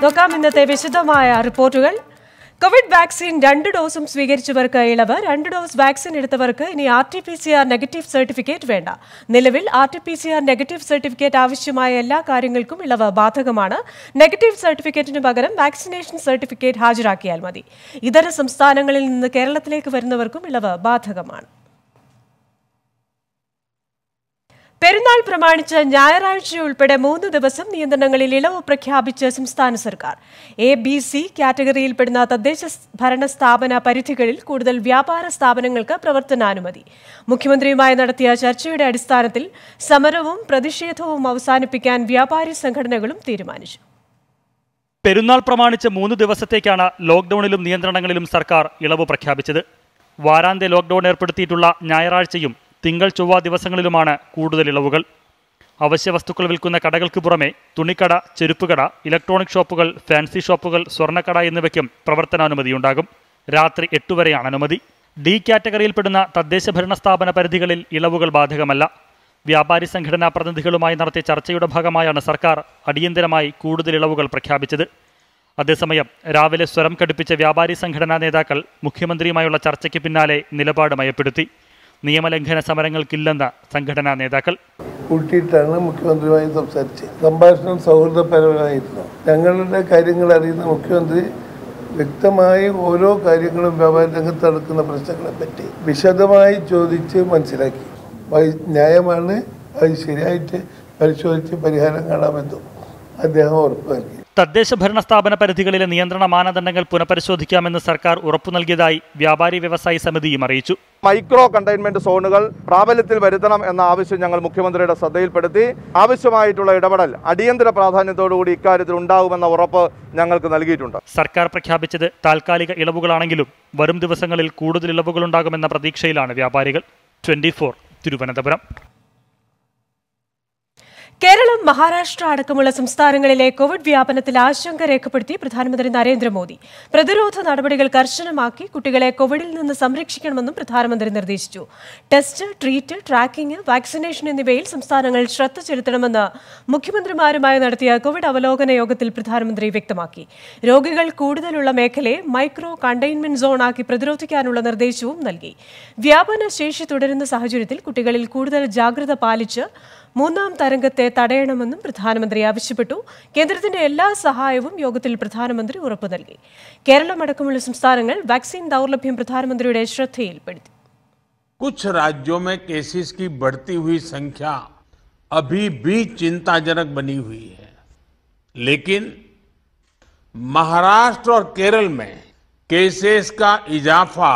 നോക്കാം ഇന്നത്തെ വിശദമായ റിപ്പോർട്ടുകൾ. കോവിഡ് വാക്സിൻ 2 ഡോസും സ്വീകരിച്ചവർക്ക് ഇളവ്. 2 ഡോസ് വാക്സിൻ എടുത്തവർക്ക് ഇനി RT-PCR നെഗറ്റീവ് സർട്ടിഫിക്കറ്റ് വേണ്ട. നിലവിൽ RT-PCR നെഗറ്റീവ് സർട്ടിഫിക്കറ്റ് ആവശ്യമായ എല്ലാ കാര്യങ്ങൾക്കും ഇളവ് ബാധകമാണ്. നെഗറ്റീവ് സർട്ടിഫിക്കറ്റിന് പകരം വാക്സിനേഷൻ സർട്ടിഫിക്കറ്റ് ഹാജരാക്കിയാൽ മതി. ഇതര സംസ്ഥാനങ്ങളിൽ നിന്ന് കേരളത്തിലേക്ക് വരുന്നവർക്കും ഇളവ് ബാധകമാണ്. പെരുന്നാൾ പ്രമാണിച്ച് ഞായറാഴ്ച ഉൾപ്പെടെ 3 ദിവസം നിയന്ത്രണങ്ങളിൽ ഇളവ് പ്രഖ്യാപിച്ച് സംസ്ഥാന സർക്കാർ. A-B-C കാറ്റഗറിയിൽപ്പെടുന്ന തദ്ദേശ ഭരണ സ്ഥാപന പരിധികളിൽ കൂടുതൽ വ്യാപാര സ്ഥാപനങ്ങൾക്ക് പ്രവർത്തനാനുമതി. മുഖ്യമന്ത്രിയുമായി നടത്തിയ ചർച്ചയുടെ അടിസ്ഥാനത്തിൽ സമരവും പ്രതിഷേധവും അവസാനിപ്പിക്കാൻ വ്യാപാരി സംഘടനകളും തീരുമാനിച്ചു. പെരുന്നാൾ പ്രമാണിച്ച് 3 ദിവസത്തേക്കാണ് ലോക്ഡൌണിലും നിയന്ത്രണങ്ങളിലും സർക്കാർ ഇളവ് പ്രഖ്യാപിച്ചത്. വാരാന്ത്യ ലോക്ഡൌൺ ഏർപ്പെടുത്തിയിട്ടുള്ള ഞായറാഴ്ചയും തിങ്കൾ ചൊവ്വ ദിവസങ്ങളിലുമാണ് കൂടുതൽ ഇളവുകൾ. അവശ്യ വസ്തുക്കൾ വിൽക്കുന്ന കടകൾക്ക് പുറമെ തുണിക്കട, ചെരുപ്പുകട, ഇലക്ട്രോണിക് ഷോപ്പുകൾ, ഫാൻസി ഷോപ്പുകൾ, സ്വർണ്ണക്കട എന്നിവയ്ക്കും പ്രവർത്തനാനുമതിയുണ്ടാകും. രാത്രി 8 വരെയാണ് അനുമതി. D കാറ്റഗറിയിൽപ്പെടുന്ന തദ്ദേശ ഭരണ സ്ഥാപന പരിധികളിൽ ഇളവുകൾ ബാധകമല്ല. വ്യാപാരി സംഘടനാ പ്രതിനിധികളുമായി നടത്തിയ ചർച്ചയുടെ ഭാഗമായാണ് സർക്കാർ അടിയന്തരമായി കൂടുതൽ ഇളവുകൾ പ്രഖ്യാപിച്ചത്. അതേസമയം രാവിലെ സ്വരം കടുപ്പിച്ച വ്യാപാരി സംഘടനാ നേതാക്കൾ മുഖ്യമന്ത്രിയുമായുള്ള ചർച്ചയ്ക്ക് പിന്നാലെ നിലപാട് മയപ്പെടുത്തി. നിയമലംഘന സമരങ്ങൾക്കില്ലെന്ന സംഘടനാ നേതാക്കൾ കൂട്ടിയിട്ടാണ് മുഖ്യമന്ത്രിയുമായി സംസാരിച്ചത്. സംഭാഷണം സൗഹൃദപരമായിരുന്നു. ഞങ്ങളുടെ കാര്യങ്ങൾ അറിയുന്ന മുഖ്യമന്ത്രി വ്യക്തമായി ഓരോ കാര്യങ്ങളും വ്യാപാര രംഗത്ത് നടക്കുന്ന പ്രശ്നങ്ങളെ പറ്റി വിശദമായി ചോദിച്ച് മനസ്സിലാക്കി. ന്യായമാണ്, അത് ശരിയായിട്ട് പരിശോധിച്ച് പരിഹാരം കാണാമെന്നും അദ്ദേഹം ഉറപ്പു നൽകി. തദ്ദേശ ഭരണ സ്ഥാപന പരിധികളിലെ നിയന്ത്രണ മാനദണ്ഡങ്ങൾ പുനഃപരിശോധിക്കാമെന്ന് സർക്കാർ ഉറപ്പു നൽകിയതായി വ്യാപാരി വ്യവസായി സമിതിയും അറിയിച്ചു. മൈക്രോ കണ്ടെയ്ൻമെന്റ് സോണുകൾ പ്രാബല്യത്തിൽ വരുത്തണം എന്ന ആവശ്യം ഞങ്ങൾ മുഖ്യമന്ത്രിയുടെ ശ്രദ്ധയിൽപ്പെടുത്തി. ആവശ്യമായിട്ടുള്ള ഇടപെടൽ അടിയന്തര പ്രാധാന്യത്തോടുകൂടി ഇക്കാര്യത്തിൽ ഉണ്ടാകുമെന്ന ഉറപ്പ് ഞങ്ങൾക്ക് നൽകിയിട്ടുണ്ട്. സർക്കാർ പ്രഖ്യാപിച്ചത് താൽക്കാലിക ഇളവുകളാണെങ്കിലും വരും ദിവസങ്ങളിൽ കൂടുതൽ ഇളവുകളുണ്ടാകുമെന്ന പ്രതീക്ഷയിലാണ് വ്യാപാരികൾ. 24 തിരുവനന്തപുരം. കേരളം, മഹാരാഷ്ട്ര അടക്കമുള്ള സംസ്ഥാനങ്ങളിലെ കോവിഡ് വ്യാപനത്തിൽ ആശങ്ക രേഖപ്പെടുത്തി പ്രധാനമന്ത്രി നരേന്ദ്രമോദി. പ്രതിരോധ നടപടികൾ കർശനമാക്കി കുട്ടികളെ കോവിഡിൽ നിന്ന് സംരക്ഷിക്കണമെന്നും പ്രധാനമന്ത്രി നിർദ്ദേശിച്ചു. ടെസ്റ്റ്, ട്രീറ്റ്, ട്രാക്കിംഗ്, വാക്സിനേഷൻ എന്നിവയിൽ സംസ്ഥാനങ്ങൾ ശ്രദ്ധ ചെലുത്തണമെന്ന് മുഖ്യമന്ത്രിമാരുമായി നടത്തിയ കോവിഡ് അവലോകന യോഗത്തിൽ പ്രധാനമന്ത്രി വ്യക്തമാക്കി. രോഗികൾ കൂടുതലുള്ള മേഖലയെ മൈക്രോ കണ്ടെയ്ൻമെന്റ് സോണാക്കി പ്രതിരോധിക്കാനുള്ള നിർദ്ദേശവും നൽകി. വ്യാപന ശേഷി തുടരുന്ന സാഹചര്യത്തിൽ കുട്ടികളിൽ കൂടുതൽ ജാഗ്രത പാലിച്ച് 3ാം തരംഗത്തെ തടയണമെന്നും പ്രധാനമന്ത്രി ആവശ്യപ്പെട്ടു. കേന്ദ്രത്തിന്റെ എല്ലാ സഹായവും യോഗത്തിൽ പ്രധാനമന്ത്രി ഉറപ്പു നൽകി. കേരളമടക്കമുള്ള സംസ്ഥാനങ്ങൾ വാക്സിൻ ദൗർലഭ്യം പ്രധാനമന്ത്രിയുടെ ശ്രദ്ധയിൽപ്പെടുത്തി. कुछ राज्यों में केसेस की बढ़ती हुई संख्या अभी भी चिंताजनक बनी हुई है, लेकिन महाराष्ट्र और केरल में केसेस का इजाफा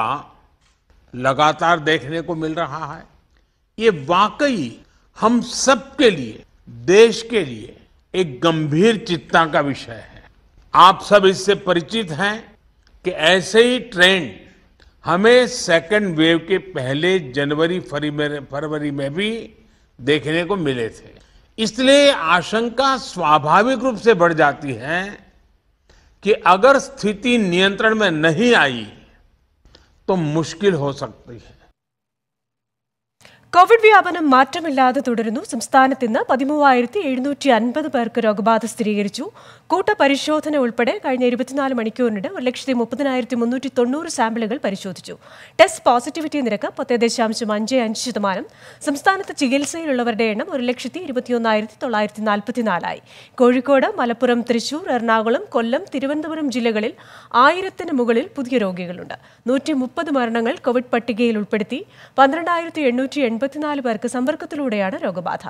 लगातार देखने को मिल रहा है. ये वाकई हम सबके लिए, देश के लिए एक गंभीर चिंता का विषय है. आप सब इससे परिचित हैं कि ऐसे ही ट्रेंड हमें सेकंड वेव के पहले जनवरी फरवरी में भी देखने को मिले थे. इसलिए आशंका स्वाभाविक रूप से बढ़ जाती है कि अगर स्थिति नियंत्रण में नहीं आई तो मुश्किल हो सकती है. കോവിഡ് വ്യാപനം മാറ്റമില്ലാതെ തുടരുന്നു. സംസ്ഥാനത്ത് ഇന്ന് 13,750 പേർക്ക് രോഗബാധ സ്ഥിരീകരിച്ചു. കൂട്ടപരിശോധന ഉൾപ്പെടെ കഴിഞ്ഞ 24 മണിക്കൂറിനിടെ 1,30,390 സാമ്പിളുകൾ പരിശോധിച്ചു. ടെസ്റ്റ് പോസിറ്റിവിറ്റി നിരക്ക് 10.55%. സംസ്ഥാനത്ത് ചികിത്സയിലുള്ളവരുടെ എണ്ണം 1,21,944 കോഴിക്കോട്, മലപ്പുറം, തൃശൂർ, എറണാകുളം, കൊല്ലം, തിരുവനന്തപുരം ജില്ലകളിൽ 1000-ന് മുകളിൽ പുതിയ രോഗികളുണ്ട്. 130 മരണങ്ങൾ കോവിഡ് പട്ടികയിൽ ഉൾപ്പെടുത്തി. 12,884 പേർക്ക് സമ്പർക്കത്തിലൂടെയാണ് രോഗബാധ.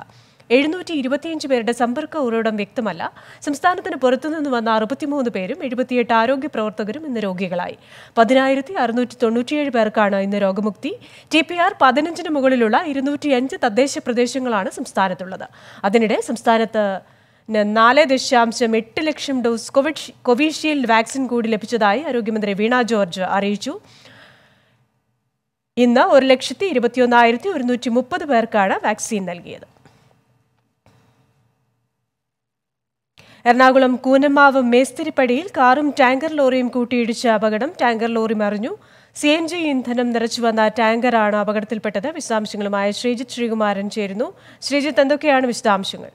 725 പേരുടെ സമ്പർക്ക ഉറവിടം വ്യക്തമല്ല. സംസ്ഥാനത്തിന് പുറത്തുനിന്ന് വന്ന 63 പേരും 78 ആരോഗ്യ പ്രവർത്തകരും ഇന്ന് രോഗികളായി. 10,697 പേർക്കാണ് ഇന്ന് രോഗമുക്തി. TPR 15-ന് മുകളിലുള്ള 205 തദ്ദേശ പ്രദേശങ്ങളാണ് സംസ്ഥാനത്തുള്ളത്. അതിനിടെ സംസ്ഥാനത്ത് 4.8 ലക്ഷം ഡോസ് കോവിഷീൽഡ് വാക്സിൻ കൂടി ലഭിച്ചതായി ആരോഗ്യമന്ത്രി വീണ ജോർജ് അറിയിച്ചു. ഇന്ന് 1,21,130 പേർക്കാണ് വാക്സിൻ നൽകിയത്. എറണാകുളം കൂനമാവ് മേസ്തിരിപ്പടിയിൽ കാറും ടാങ്കർ ലോറിയും കൂട്ടിയിടിച്ച അപകടം. ടാങ്കർ ലോറി മറിഞ്ഞു. CNG ഇന്ധനം നിറച്ചു വന്ന ടാങ്കറാണ് അപകടത്തിൽപ്പെട്ടത്. വിശദാംശങ്ങളുമായി ശ്രീജിത്ത് ശ്രീകുമാരൻ ചേരുന്നു. ശ്രീജിത്ത്, എന്തൊക്കെയാണ് വിശദാംശങ്ങൾ?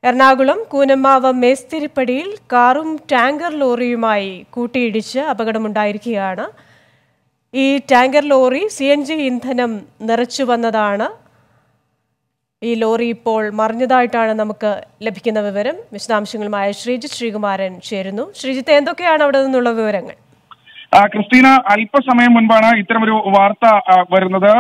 എറണാകുളം കൂനമ്മാവ് മേസ്തിരിപ്പടിയിൽ കാറും ടാങ്കർ ലോറിയുമായി കൂട്ടിയിടിച്ച് അപകടമുണ്ടായിരിക്കുകയാണ്. ഈ ടാങ്കർ ലോറി CNG ഇന്ധനം നിറച്ചു വന്നതാണ്. ഈ ലോറി ഇപ്പോൾ മറിഞ്ഞതായിട്ടാണ് നമുക്ക് ലഭിക്കുന്ന വിവരം. വിശദാംശങ്ങളുമായി ശ്രീജിത്ത് ശ്രീകുമാരൻ ചേരുന്നു. ശ്രീജിത്ത്, എന്തൊക്കെയാണ് അവിടെ നിന്നുള്ള വിവരങ്ങൾ? ക്രിസ്റ്റീന, അല്പസമയം മുൻപാണ് ഇത്തരമൊരു വാർത്ത വരുന്നത്.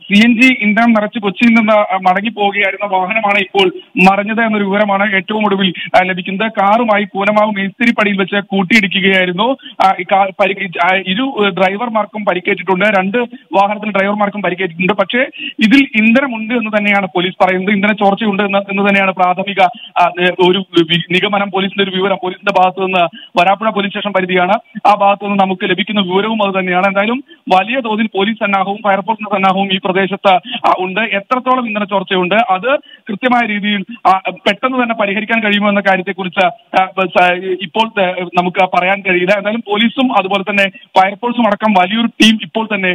CNG ഇന്ധനം നിറച്ച് കൊച്ചിയിൽ നിന്ന് മടങ്ങി പോവുകയായിരുന്ന വാഹനമാണ് ഇപ്പോൾ മറിഞ്ഞത് എന്നൊരു വിവരമാണ് ഏറ്റവും ഒടുവിൽ ലഭിക്കുന്നത്. കാറുമായി കൂനമാവ് മേസ്തിരിപ്പടിയിൽ വെച്ച് കൂട്ടിയിടിക്കുകയായിരുന്നു. ഇരു ഡ്രൈവർമാർക്കും പരിക്കേറ്റിട്ടുണ്ട്. 2 വാഹനത്തിൽ ഡ്രൈവർമാർക്കും പരിക്കേറ്റിട്ടുണ്ട്. പക്ഷേ ഇതിൽ ഇന്ധനമുണ്ട് എന്ന് തന്നെയാണ് പോലീസ് പറയുന്നത്. ഇന്ധന ചോർച്ചയുണ്ട് എന്ന് തന്നെയാണ് പ്രാഥമിക ഒരു നിഗമനം. പോലീസിന്റെ ഒരു വിവരം പോലീസിന്റെ ഭാഗത്തു നിന്ന്, വരാപ്പുഴ പോലീസ് സ്റ്റേഷൻ പരിധിയാണ്, ആ ഭാഗത്തു നിന്ന് നമുക്ക് ലഭിക്കുന്ന വിവരവും അത് തന്നെയാണ്. എന്തായാലും വലിയ തോതിൽ പോലീസ് സന്നാഹവും ഫയർഫോഴ്സിന്റെ സന്നാഹവും ഈ പ്രദേശത്ത് ഉണ്ട്. എത്രത്തോളം ഇന്ധന ചോർച്ചയുണ്ട്, അത് കൃത്യമായ രീതിയിൽ പെട്ടെന്ന് തന്നെ പരിഹരിക്കാൻ കഴിയുമോ എന്ന കാര്യത്തെക്കുറിച്ച് ഇപ്പോൾ നമുക്ക് പറയാൻ കഴിയില്ല. എന്തായാലും പോലീസും അതുപോലെ തന്നെ ഫയർഫോഴ്സും അടക്കം വലിയൊരു ടീം ഇപ്പോൾ തന്നെ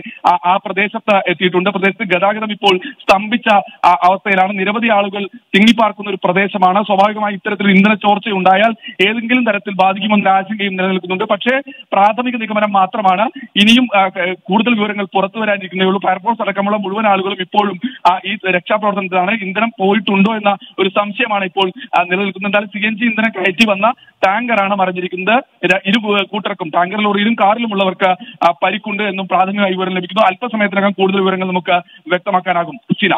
ആ പ്രദേശത്ത് എത്തിയിട്ടുണ്ട്. പ്രദേശത്ത് ഗതാഗതം ഇപ്പോൾ സ്തംഭിച്ച അവസ്ഥയിലാണ്. നിരവധി ആളുകൾ തിങ്ങിപ്പാർക്കുന്ന ഒരു പ്രദേശമാണ്. സ്വാഭാവികമായി ഇത്തരത്തിൽ ഇന്ധന ചോർച്ച ഉണ്ടായാൽ ഏതെങ്കിലും തരത്തിൽ ബാധിക്കുമെന്ന ആശങ്കയും നിലനിൽക്കുന്നുണ്ട്. പക്ഷേ പ്രാഥമിക നിഗമനം മാത്രമാണ്. ഇനിയും കൂടുതൽ വിവരങ്ങൾ പുറത്തു വരാനിരിക്കുന്നേ ഉള്ളൂ. ഫയർഫോഴ്സ് അടക്കമുള്ള മുഴുവൻ ആളുകളും ഇപ്പോഴും ഈ രക്ഷാപ്രവർത്തനത്തിലാണ്. ഇന്ധനം പോയിട്ടുണ്ടോ എന്ന ഒരു സംശയമാണ് ഇപ്പോൾ നിലനിൽക്കുന്നത്. എന്തായാലും CNG ഇന്ധനം കയറ്റി വന്ന ടാങ്കറാണ് മറിഞ്ഞിരിക്കുന്നത്. ഇരു കൂട്ടർക്കും, ടാങ്കർ ലോറിയിലും കാറിലുമുള്ളവർക്ക് പരിക്കുണ്ട് എന്നും പ്രാഥമികമായി വിവരം ലഭിക്കുന്നു. അല്പസമയത്തിനകം കൂടുതൽ വിവരങ്ങൾ നമുക്ക് വ്യക്തമാക്കാനാകും. ക്രിസ്റ്റീന.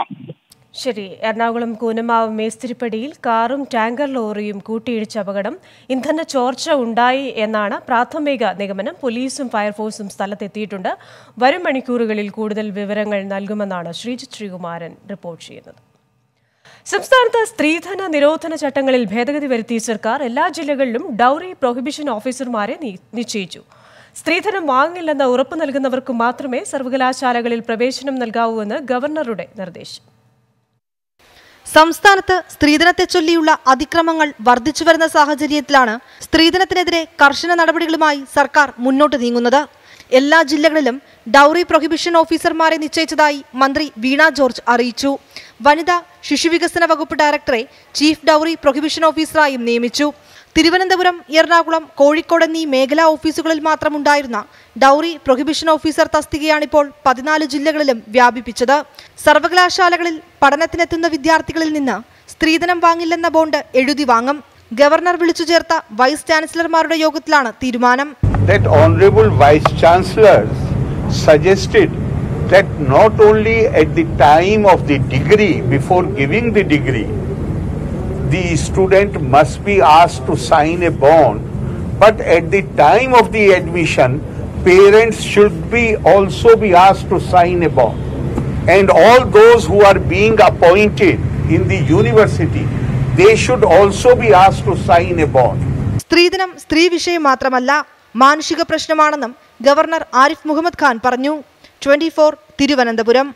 ശരി. എറണാകുളം കൂനമാവ് മേസ്തിരിപ്പടിയിൽ കാറും ടാങ്കർ ലോറിയും കൂട്ടിയിടിച്ച അപകടം. ഇന്ധന ചോർച്ച ഉണ്ടായി എന്നാണ് പ്രാഥമിക നിഗമനം. പോലീസും ഫയർഫോഴ്സും സ്ഥലത്തെത്തിയിട്ടുണ്ട്. വരും മണിക്കൂറുകളിൽ കൂടുതൽ വിവരങ്ങൾ നൽകുമെന്നാണ് ശ്രീജിത്ത് ശ്രീകുമാരൻ റിപ്പോർട്ട് ചെയ്യുന്നത്. സംസ്ഥാനത്ത് സ്ത്രീധന നിരോധന ചട്ടങ്ങളിൽ ഭേദഗതി വരുത്തി സർക്കാർ എല്ലാ ജില്ലകളിലും ഡൌറി പ്രൊഹിബിഷൻ ഓഫീസർമാരെ നിശ്ചയിച്ചു. സ്ത്രീധനം വാങ്ങില്ലെന്ന് ഉറപ്പു നൽകുന്നവർക്ക് മാത്രമേ സർവകലാശാലകളിൽ പ്രവേശനം നൽകാവൂവെന്ന് ഗവർണറുടെ നിർദ്ദേശം. സംസ്ഥാനത്ത് സ്ത്രീധനത്തെ ചൊല്ലിയുള്ള അതിക്രമങ്ങൾ വർദ്ധിച്ചുവരുന്ന സാഹചര്യത്തിലാണ് സ്ത്രീധനത്തിനെതിരെ കർശന നടപടികളുമായി സർക്കാർ മുന്നോട്ട് നീങ്ങുന്നത്. എല്ലാ ജില്ലകളിലും ഡൌറി പ്രൊഹിബിഷൻ ഓഫീസർമാരെ നിശ്ചയിച്ചതായി മന്ത്രി വീണ ജോർജ് അറിയിച്ചു. വനിതാ ശിശുവികസന വകുപ്പ് ഡയറക്ടറെ ചീഫ് ഡൌറി പ്രൊഹിബിഷൻ ഓഫീസറായും നിയമിച്ചു. തിരുവനന്തപുരം, എറണാകുളം, കോഴിക്കോട് എന്നീ മേഖലാ ഓഫീസുകളിൽ മാത്രമുണ്ടായിരുന്ന ഡൌറി പ്രൊഹിബിഷൻ ഓഫീസർ തസ്തികയാണിപ്പോൾ 14 ജില്ലകളിലും വ്യാപിപ്പിച്ചത്. സർവകലാശാലകളിൽ പഠനത്തിനെത്തുന്ന വിദ്യാർത്ഥികളിൽ നിന്ന് സ്ത്രീധനം വാങ്ങില്ലെന്ന ബോണ്ട് എഴുതി വാങ്ങും. ഗവർണർ വിളിച്ചു ചേർത്ത വൈസ് ചാൻസലർമാരുടെ യോഗത്തിലാണ് തീരുമാനം. That honorable vice chancellors suggested that not only at the time of the degree, before giving the degree, the student must be asked to sign a bond, but at the time of the admission, parents should also be asked to sign a bond. And all those who are being appointed in the university, they should also be asked to sign a bond. സ്ത്രീധനം സ്ത്രീ വിഷയം മാത്രമല്ല, മാനുഷിക പ്രശ്നമാണെന്നും governor Arif Muhammad Khan പറഞ്ഞു. 24 തിരുവനന്തപുരം.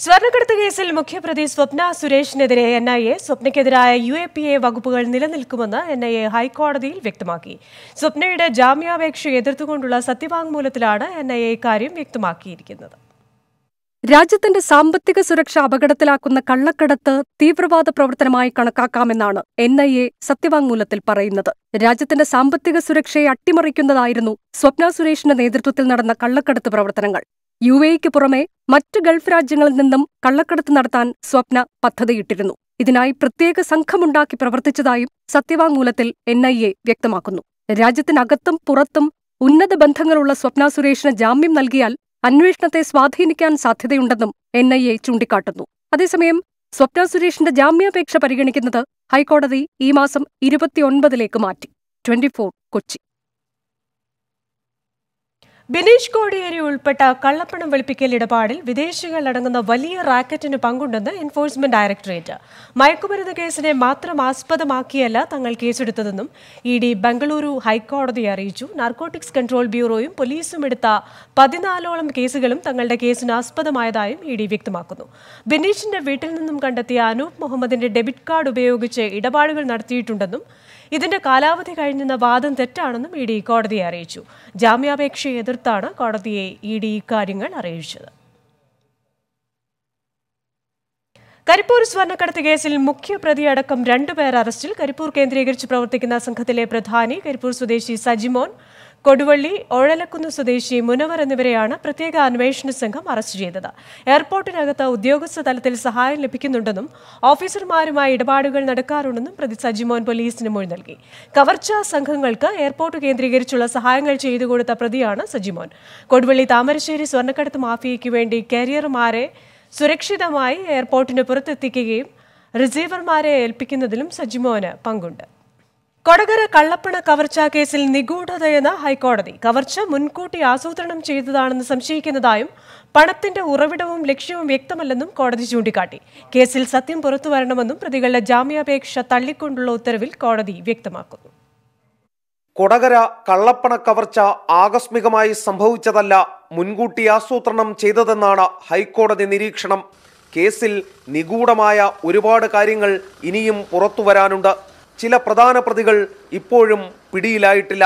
സ്വർണ്ണക്കടത്ത് കേസിൽ മുഖ്യപ്രതി സ്വപ്ന സുരേഷിനെതിരെ NIA, സ്വപ്നയ്ക്കെതിരായ UAPA വകുപ്പുകൾ നിലനിൽക്കുമെന്ന് NIA ഹൈക്കോടതിയിൽ വ്യക്തമാക്കി. സ്വപ്നയുടെ ജാമ്യാപേക്ഷ എതിർത്തുകൊണ്ടുള്ള സത്യവാങ്മൂലത്തിലാണ് NIA ഇക്കാര്യം വ്യക്തമാക്കിയിരിക്കുന്നത്. രാജ്യത്തിന്റെ സാമ്പത്തിക സുരക്ഷ അപകടത്തിലാക്കുന്ന കള്ളക്കടത്ത് തീവ്രവാദ പ്രവർത്തനമായി കണക്കാക്കാമെന്നാണ് NIA സത്യവാങ്മൂലത്തിൽ പറയുന്നത്. രാജ്യത്തിന്റെ സാമ്പത്തിക സുരക്ഷയെ അട്ടിമറിക്കുന്നതായിരുന്നു സ്വപ്ന സുരേഷിന്റെ നേതൃത്വത്തിൽ നടന്ന കള്ളക്കടത്ത് പ്രവർത്തനങ്ങൾ. UAEക്ക് പുറമെ മറ്റ് ഗൾഫ് രാജ്യങ്ങളിൽ നിന്നും കള്ളക്കടത്ത് നടത്താൻ സ്വപ്ന പദ്ധതിയിട്ടിരുന്നു. ഇതിനായി പ്രത്യേക സംഘമുണ്ടാക്കി പ്രവർത്തിച്ചതായും സത്യവാങ്മൂലത്തിൽ NIA വ്യക്തമാക്കുന്നു. രാജ്യത്തിനകത്തും പുറത്തും ഉന്നത ബന്ധങ്ങളുള്ള സ്വപ്ന സുരേഷിന് ജാമ്യം നൽകിയാൽ അന്വേഷണത്തെ സ്വാധീനിക്കാൻ സാധ്യതയുണ്ടെന്നും NIA ചൂണ്ടിക്കാട്ടുന്നു. അതേസമയം സ്വപ്ന സുരേഷിന്റെ ജാമ്യാപേക്ഷ പരിഗണിക്കുന്നത് ഹൈക്കോടതി ഈ മാസം 29 മാറ്റി. 24 കൊച്ചി. ബിനീഷ് കോടിയേരി ഉൾപ്പെട്ട കള്ളപ്പണം വെളുപ്പിക്കൽ ഇടപാടിൽ വിദേശികൾ അടങ്ങുന്ന വലിയ റാക്കറ്റിന് പങ്കുണ്ടെന്ന് എൻഫോഴ്സ്മെന്റ് ഡയറക്ടറേറ്റ്. മയക്കുമരുന്ന് കേസിനെ മാത്രം ആസ്പദമാക്കിയല്ല തങ്ങൾ കേസെടുത്തതെന്നും ED ബംഗളൂരു ഹൈക്കോടതിയെ അറിയിച്ചു. നാർക്കോട്ടിക്സ് കൺട്രോൾ ബ്യൂറോയും പോലീസും എടുത്ത 14ഓളം കേസുകളും തങ്ങളുടെ കേസിന് ആസ്പദമായതായും ED വ്യക്തമാക്കുന്നു. ബിനീഷിന്റെ വീട്ടിൽ നിന്നും കണ്ടെത്തിയ അനൂപ് മുഹമ്മദിന്റെ ഡെബിറ്റ് കാർഡ് ഉപയോഗിച്ച് ഇടപാടുകൾ നടത്തിയിട്ടുണ്ടെന്നും ഇതിന്റെ കാലാവധി കഴിഞ്ഞെന്ന വാദം തെറ്റാണെന്നും ED കോടതിയെ അറിയിച്ചു. ജാമ്യാപേക്ഷയെ എതിർത്താണ് കോടതിയെ ED ഇക്കാര്യങ്ങൾ അറിയിച്ചത്. കരിപ്പൂർ സ്വർണ്ണക്കടത്ത് കേസിൽ മുഖ്യപ്രതിയടക്കം 2 പേർ അറസ്റ്റിൽ. കരിപ്പൂർ കേന്ദ്രീകരിച്ച് പ്രവർത്തിക്കുന്ന സംഘത്തിലെ പ്രധാനി കരിപ്പൂർ സ്വദേശി സജിമോൻ, കൊടുവള്ളി, ഒഴലക്കുന്ന് സ്വദേശി മുനവർ എന്നിവരെയാണ് പ്രത്യേക അന്വേഷണ സംഘം അറസ്റ്റ് ചെയ്തത്. എയർപോർട്ടിനകത്ത് ഉദ്യോഗസ്ഥ തലത്തിൽ സഹായം ലഭിക്കുന്നുണ്ടെന്നും ഓഫീസർമാരുമായി ഇടപാടുകൾ നടക്കാറുണ്ടെന്നും പ്രതി സജിമോൻ പോലീസിന് മൊഴി നൽകി. കവർച്ചാ സംഘങ്ങൾക്ക് എയർപോർട്ട് കേന്ദ്രീകരിച്ചുള്ള സഹായങ്ങൾ ചെയ്തു കൊടുത്ത പ്രതിയാണ് സജിമോൻ. കൊടുവള്ളി താമരശ്ശേരി സ്വർണ്ണക്കടത്ത് മാഫിയയ്ക്ക് വേണ്ടി കാരിയർമാരെ സുരക്ഷിതമായി എയർപോർട്ടിന് പുറത്തെത്തിക്കുകയും റിസീവർമാരെ ഏൽപ്പിക്കുന്നതിലും സജിമോന് പങ്കുണ്ട്. കൊടകര കള്ളപ്പണ കവർച്ചാ കേസിൽ നിഗൂഢതയെന്ന് ഹൈക്കോടതി. കവർച്ച മുൻകൂട്ടി ആസൂത്രണം ചെയ്തതാണെന്ന് സംശയിക്കുന്നതായും പണത്തിന്റെ ഉറവിടവും ലക്ഷ്യവും വ്യക്തമല്ലെന്നും കോടതി ചൂണ്ടിക്കാട്ടി. കേസിൽ സത്യം പുറത്തുവരണമെന്നും പ്രതികളുടെ ജാമ്യാപേക്ഷ തള്ളിക്കൊണ്ടുള്ള ഉത്തരവിൽ കോടതി വ്യക്തമാക്കുന്നു. കൊടകര കള്ളപ്പണ കവർച്ച ആകസ്മികമായി സംഭവിച്ചതല്ല, മുൻകൂട്ടി ആസൂത്രണം ചെയ്തതെന്നാണ് ഹൈക്കോടതി നിരീക്ഷണം. കേസിൽ നിഗൂഢമായ ഒരുപാട് കാര്യങ്ങൾ ഇനിയും പുറത്തുവരാനുണ്ട്. ചില പ്രധാന പ്രതികൾ ഇപ്പോഴും പിടിയിലായിട്ടില്ല.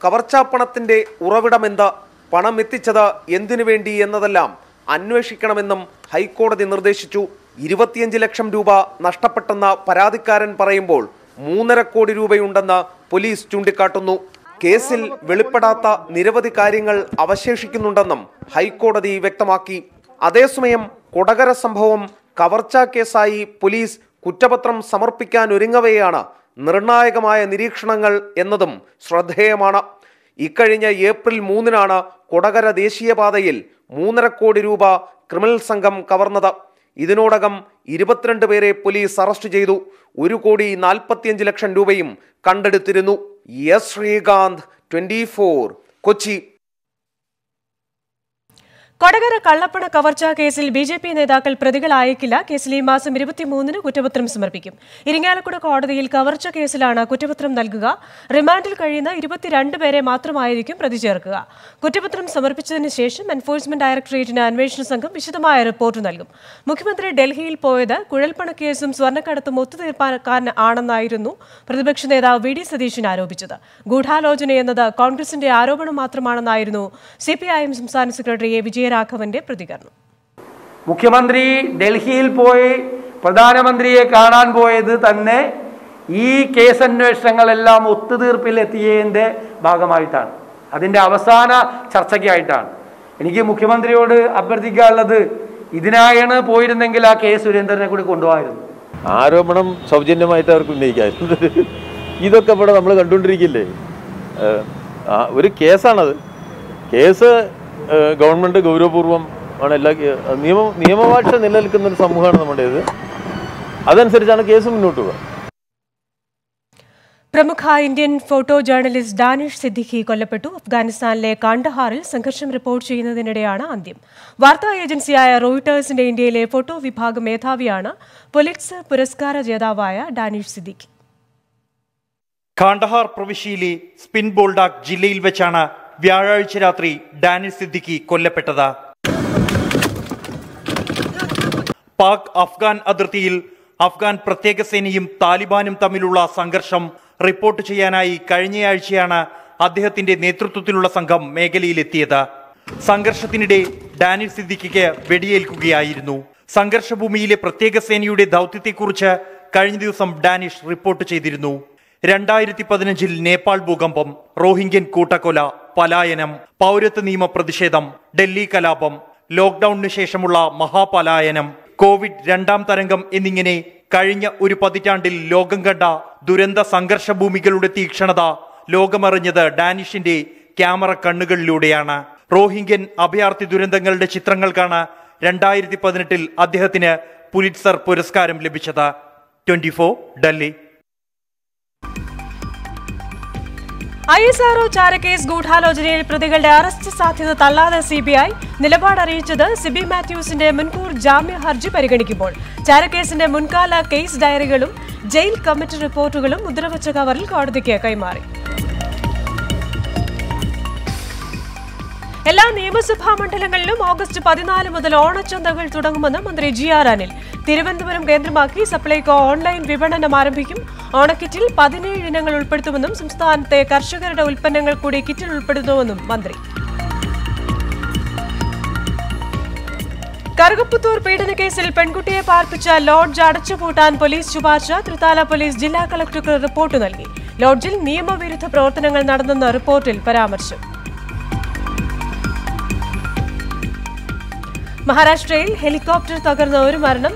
കവർച്ചാപ്പണത്തിന്റെ ഉറവിടമെന്ത്, പണം എത്തിച്ചത് എന്തിനു വേണ്ടി എന്നതെല്ലാം അന്വേഷിക്കണമെന്നും ഹൈക്കോടതി നിർദ്ദേശിച്ചു. 25 ലക്ഷം രൂപ നഷ്ടപ്പെട്ടെന്ന പരാതിക്കാരൻ പറയുമ്പോൾ 3.5 കോടി രൂപയുണ്ടെന്ന് പോലീസ് ചൂണ്ടിക്കാട്ടുന്നു. കേസിൽ വെളിപ്പെടാത്ത നിരവധി കാര്യങ്ങൾ അവശേഷിക്കുന്നുണ്ടെന്നും ഹൈക്കോടതി വ്യക്തമാക്കി. അതേസമയം കൊടകര സംഭവം കവർച്ചാ കേസായി പോലീസ് കുറ്റപത്രം സമർപ്പിക്കാൻ ഒരുങ്ങവെയാണ് നിർണായകമായ നിരീക്ഷണങ്ങൾ എന്നതും ശ്രദ്ധേയമാണ്. ഇക്കഴിഞ്ഞ ഏപ്രിൽ 3-നാണ് കൊടകര ദേശീയപാതയിൽ 3.5 കോടി രൂപ ക്രിമിനൽ സംഘം കവർന്നത്. ഇതിനോടകം 22 പേരെ പോലീസ് അറസ്റ്റ് ചെയ്തു. 1,45 ലക്ഷം രൂപയും കണ്ടെടുത്തിരുന്നു. എസ് ശ്രീകാന്ത്, 24, കൊച്ചി. കൊടകര കള്ളപ്പണ കവർച്ചാ കേസിൽ ബിജെപി നേതാക്കൾ പ്രതികളായേക്കില്ല. കേസിൽ ഈ മാസം 23-ന് കുറ്റപത്രം സമർപ്പിക്കും. ഇരിങ്ങാലക്കുട കോടതിയിൽ കവർച്ച കേസിലാണ് കുറ്റപത്രം നൽകുക. റിമാൻഡിൽ കഴിയുന്ന 22 പേരെ മാത്രമായിരിക്കും പ്രതി ചേർക്കുക. കുറ്റപത്രം സമർപ്പിച്ചതിന് ശേഷം എൻഫോഴ്സ്മെന്റ് ഡയറക്ടറേറ്റിന് അന്വേഷണ സംഘം വിശദമായ റിപ്പോർട്ട് നൽകും. മുഖ്യമന്ത്രി ഡൽഹിയിൽ പോയത് കുഴൽപ്പണക്കേസും സ്വർണ്ണക്കടത്തും ഒത്തുതീർപ്പാക്കാൻ ആണെന്നായിരുന്നു പ്രതിപക്ഷ നേതാവ് വി ഡി സതീശൻ ആരോപിച്ചത്. ഗൂഢാലോചനയെന്നത് കോൺഗ്രസിന്റെ ആരോപണം മാത്രമാണെന്നായിരുന്നു CPIM സംസ്ഥാന സെക്രട്ടറി എ വിജയരാഘവന്റെ പ്രതികരണം. മുഖ്യമന്ത്രി ഡൽഹിയിൽ പോയി പ്രധാനമന്ത്രിയെ കാണാൻ പോയത് തന്നെ ഈ കേസന്വേഷണങ്ങളെല്ലാം ഒത്തുതീർപ്പിലെത്തിയതിൻ്റെ ഭാഗമായിട്ടാണ്, അതിൻ്റെ അവസാന ചർച്ചയ്ക്കായിട്ടാണ്. എനിക്ക് മുഖ്യമന്ത്രിയോട് അഭ്യർത്ഥിക്കാനുള്ളത്, ഇതിനായാണ് പോയിരുന്നെങ്കിൽ ആ കെ സുരേന്ദ്രനെ കൂടി കൊണ്ടുപോകായിരുന്നു. ആരോപണം സൗജന്യമായിട്ട് അവർക്ക് ഉന്നയിക്കാറുണ്ട്. ഇതൊക്കെ ഇവിടെ നമ്മൾ കണ്ടുകൊണ്ടിരിക്കില്ലേ? ഒരു കേസാണത്. കേസ് ഗവൺമെൻറ് ഗൗരവപൂർവ്വം ആണ്. എല്ലാ നിയമവാഴ്ച നിലനിൽക്കുന്ന ഒരു സമൂഹമാണ് നമ്മുടേത്. അതനുസരിച്ചാണ് കേസ് മുന്നോട്ട് പോകുക. പ്രമുഖ Indian photo journalist Danish Siddiqui കൊല്ലപ്പെട്ടു. അഫ്ഗാനിസ്ഥാനിലെ കാണ്ഡഹാറിൽ സംഘർഷം റിപ്പോർട്ട് ചെയ്യുന്നതിനിടെയാണ് അന്ത്യം. വാർത്താ ഏജൻസിയായ റോയിട്ടേഴ്സിന്റെ ഇന്ത്യയിലെ ഫോട്ടോ വിഭാഗം മേധാവിയാണ് പുലിറ്റ്സർ പുരസ്കാര ജേതാവായ ഡാനിഷ് സിദ്ദിഖി. കാണ്ഡഹാർ പ്രവിശ്യയിലെ സ്പിൻ ബോൾഡാക് ജില്ലയിൽ വെച്ചാണ് വ്യാഴാഴ്ച രാത്രി ഡാനിഷ് സിദ്ദിഖി കൊല്ലപ്പെട്ടത്. പാക് അഫ്ഗാൻ അതിർത്തിയിൽ അഫ്ഗാൻ പ്രത്യേക സേനയും താലിബാനും തമ്മിലുള്ള സംഘർഷം റിപ്പോർട്ട് ചെയ്യാനായി കഴിഞ്ഞയാഴ്ചയാണ് അദ്ദേഹത്തിന്റെ നേതൃത്വത്തിലുള്ള സംഘം മേഖലയിലെത്തിയത്. സംഘർഷത്തിനിടെ ഡാനിഷ് സിദ്ദിഖിക്ക് വെടിയേൽക്കുകയായിരുന്നു. സംഘർഷഭൂമിയിലെ പ്രത്യേക സേനയുടെ ദൗത്യത്തെക്കുറിച്ച് കഴിഞ്ഞ ദിവസം ഡാനിഷ് റിപ്പോർട്ട് ചെയ്തിരുന്നു. 2015-ൽ നേപ്പാൾ ഭൂകമ്പം, റോഹിംഗ്യൻ കൂട്ടക്കൊല, പലായനം, പൗരത്വ നിയമ പ്രതിഷേധം, ഡൽഹി കലാപം, ലോക്ക്ഡൌണിന് ശേഷമുള്ള മഹാപലായനം, കോവിഡ് 2ാം തരംഗം എന്നിങ്ങനെ കഴിഞ്ഞ ഒരു പതിറ്റാണ്ടിൽ ലോകം കണ്ട ദുരന്ത സംഘർഷഭൂമികളുടെ തീക്ഷണത ലോകമറിഞ്ഞത് ഡാനിഷിന്റെ ക്യാമറ കണ്ണുകളിലൂടെയാണ്. റോഹിംഗ്യൻ അഭയാർത്ഥി ദുരന്തങ്ങളുടെ ചിത്രങ്ങൾക്കാണ് 2018-ൽ അദ്ദേഹത്തിന് പുലിറ്റ്സർ പുരസ്കാരം ലഭിച്ചത്. 24, ഡൽഹി. ISRO ചാരക്കേസ് ഗൂഢാലോചനയിൽ പ്രതികളുടെ അറസ്റ്റ് സാധ്യത തള്ളാതെ CBI നിലപാടറിയിച്ചത് സിബി മാത്യൂസിന്റെ മുൻകൂർ ജാമ്യ ഹർജി പരിഗണിക്കുമ്പോൾ. ചാരക്കേസിന്റെ മുൻകാല കേസ് ഡയറികളും ജയിൽ കമ്മിറ്റി റിപ്പോർട്ടുകളും മുദ്രവച്ച കവറിൽ കോടതിക്ക് കൈമാറി. എല്ലാ നിയമസഭാ മണ്ഡലങ്ങളിലും ഓഗസ്റ്റ് 14 മുതൽ ഓണച്ചന്തകൾ തുടങ്ങുമെന്ന് മന്ത്രി GR അനിൽ. തിരുവനന്തപുരം കേന്ദ്രമാക്കി സപ്ലൈകോ ഓൺലൈൻ വിപണനം ആരംഭിക്കും. ഓണക്കിറ്റിൽ 17 ഇനങ്ങൾ ഉൾപ്പെടുത്തുമെന്നും സംസ്ഥാനത്തെ കർഷകരുടെ ഉൽപ്പന്നങ്ങൾ കൂടി കിറ്റിൽ ഉൾപ്പെടുത്തുമെന്നും മന്ത്രി. കറുകപ്പുത്തൂർ പീഡനക്കേസിൽ പെൺകുട്ടിയെ പാർപ്പിച്ച ലോഡ്ജ് അടച്ചുപൂട്ടാൻ പോലീസ് ശുപാർശ. തൃത്താല പോലീസ് ജില്ലാ കളക്ടർക്ക് റിപ്പോർട്ട് നൽകി. ലോഡ്ജിൽ നിയമവിരുദ്ധ പ്രവർത്തനങ്ങൾ നടന്നെന്ന റിപ്പോർട്ടിൽ പരാമർശം. മഹാരാഷ്ട്രയിൽ ഹെലികോപ്റ്റർ തകർന്ന ഒരു മരണം.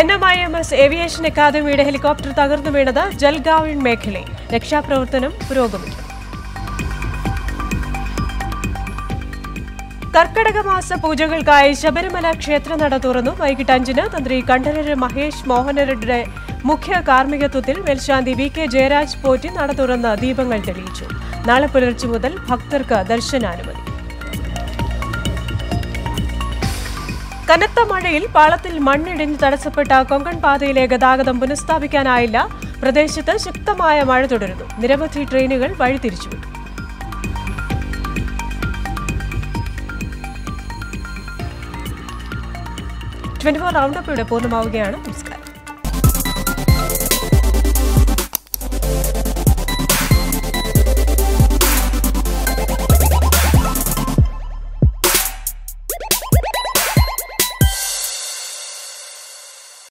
NMIMS ഏവിയേഷൻ അക്കാദമിയുടെ ഹെലികോപ്റ്റർ തകർന്നു വീണത് ജൽഗാവിൻ മേഖലയിൽ. രക്ഷാപ്രവർത്തനം പുരോഗമിക്കുന്നു. കർക്കടക മാസ പൂജകൾക്കായി ശബരിമല ക്ഷേത്രനട തുറന്നു. വൈകിട്ട് 5-ന് തന്ത്രി കണ്ഠരര് മഹേഷ് മോഹനരുടെ മുഖ്യ കാർമ്മികത്വത്തിൽ മേൽശാന്തി VK ജയരാജ് പോറ്റി നട തുറന്ന് ദീപങ്ങൾ തെളിയിച്ചു. നാളെ പുലർച്ചെ മുതൽ ഭക്തർക്ക് ദർശനാനുമതി. കനത്ത മഴയിൽ പാളത്തിൽ മണ്ണിടിഞ്ഞ് തടസ്സപ്പെട്ട കൊങ്കൺ പാതയിലെ ഗതാഗതം പുനഃസ്ഥാപിക്കാനായില്ല. പ്രദേശത്ത് ശക്തമായ മഴ തുടരുന്നു. നിരവധി ട്രെയിനുകൾ വഴിതിരിച്ചുവിട്ടു. 24 റൗണ്ടപ്പ് ഇവിടെ പൂർണ്ണമാവുകയാണ്. നമസ്കാരം.